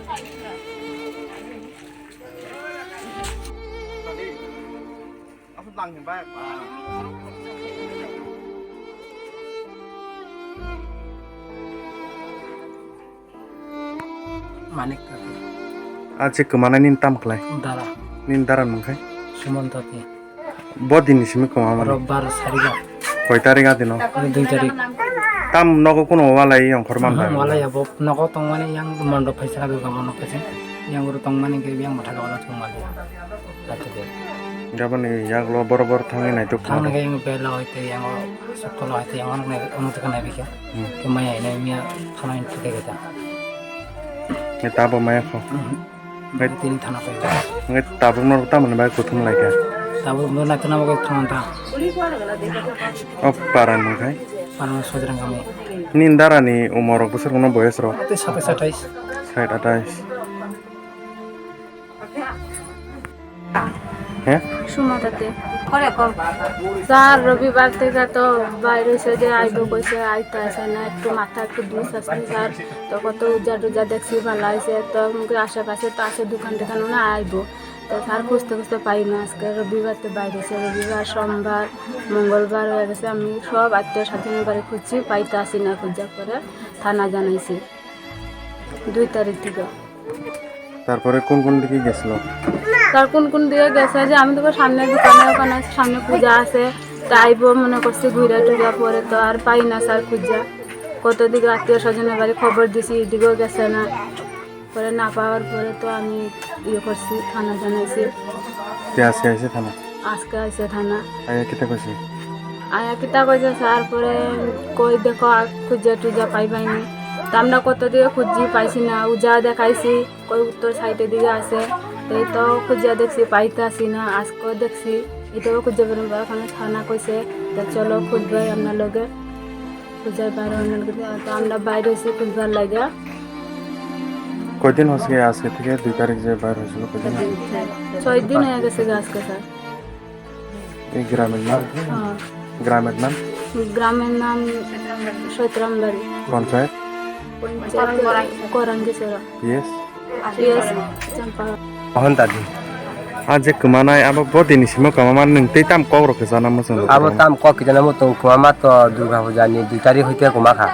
Aku tangin baik. Manik tadi. Aja kemana nintam kelai? Darah. Nindaran mungkin? Suman tadi. Buat ini sih kemana? Robar sariga. Koi tarik ati no? 2 tarik. Tam nogo kuno walai yang korban dah. Wala ya bob nako tong mani yang mandop paisa ka ga mandop paisa. Yang guru tong mani ke yang matha wala tong mali. Ate de. Gaban ni yang lo bor tangi na itu. Thang ga yang bela hoite yang sokolo hoite yang onu te kana bikya. Ke maya ina mia thana inte de ga. Ni tabo maya ko. Ngai tin thana pa. Ni tabo nor tam na bai kutum lai ka. Tabu no na kana ba thana ta. Oh paran mungkin? Paano sodrang kami. Nindara ni umur besar kuno boyes ro. Ate 27. Side attach. হ্যাঁ সুমাতাতে sir রবিবার থেকে তো বাইরে সেজে আইব কইছে আইতে আসে না একটু মাথা একটু দুষ আসছে স্যার তো কত উজা টুজা দেখছি ভালো হয়েছে তো মুখে আশেপাশে তো আছে দোকান টোকান না আইব তো স্যার খুঁজতে খুঁজতে পাই না আজকে রবিবার তো বাইরে আছে রবিবার সোমবার মঙ্গলবার হয়ে গেছে আমি সব আত্মীয় স্বজনের বাড়ি খুঁজছি পাইতে আসি না খুঁজা করে থানা জানাইছি 2 তারিখ থেকে তারপরে কোন দিকে গেছিল তার কোন দিকে গেছে যে আমি তো সামনে দোকানে ওখানে সামনে পূজা আছে তাইব মনে করছি ঘুরে টুরা পরে তো আর পাই না স্যার পূজা কত দিকে আত্মীয় স্বজনের বাড়ি খবর দিছি এদিকেও গেছে না পরে না পাওয়ার পরে তো আমি ইয়ে করছি থানা জানাইছি আজকে আইছে থানা আজকে আইছে থানা আয়া কিতা কইছে আয়া কিতা কইছে স্যার পরে কই দেখো খুঁজে টুজা পাইবাইনি তা আমরা কত দিকে খুঁজি পাইছি না উজা দেখাইছি কই উত্তর সাইডের দিকে আছে এই তো খুঁজে দেখছি পাইতে আসি না আজকেও দেখছি এটাও খুঁজে বেরোন ওখানে থানা কইছে তো চলো খুঁজবে আপনার লগে খুঁজার বাইরে তো আমরা বাইরে এসে খুঁজবার লাগে কয়দিন হচ্ছে আজকে থেকে 2 তারিখ যে বাইরে হয়েছিল 6 দিন হয়ে গেছে আজকে স্যার এই গ্রামের নাম গ্রামের নাম সৈতরামবাড়ি panchayat কোরআনগিসরা PS Champa mohon tadi aja kemana apa buat ini semua kemana nanti tam kau ke sana musuh abo tam ko kijana mo tong kuma to durga puja ni 2 tarik hoite kuma kha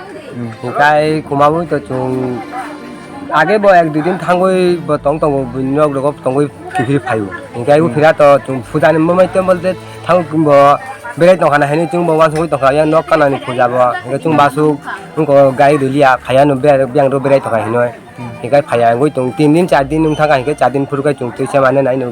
nikai kuma mo to chung age bo 1-2 din thangoi bo tong bunyok rok tongoi kifiri phayu nikai u phira to chung puja ni mo mai tem bolte thang bo berai tong khana heni chung bo wan soi tong khaya nok kana ni puja bo nikai chung basu ko gai rilia khaya no biang ro berai tong hinoi nikai phaya ngoi tong 3 din 4 din nung thanga nikai 4 din phurukai chung tuise mane nai no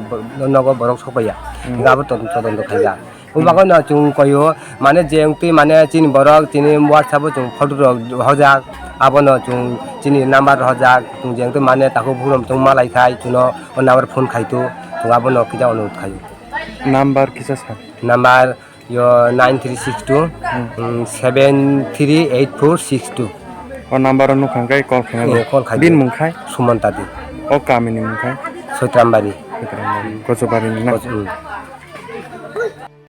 nogo borok sopaya nikai abo todon khaya ubago na chung koyo mane jengti mane chin borok chini whatsapp chung photo rok hojak abo no chung chini number hojak chung jengti mane taku bhurom chung malai khai chuno on number phone khaitu chung abo no kija onu khai number kisa sa number yo 9362 738462 o number anu khangkai call khai din mungkai sumantadi o kamini mungkai Sotrambari Kocobari na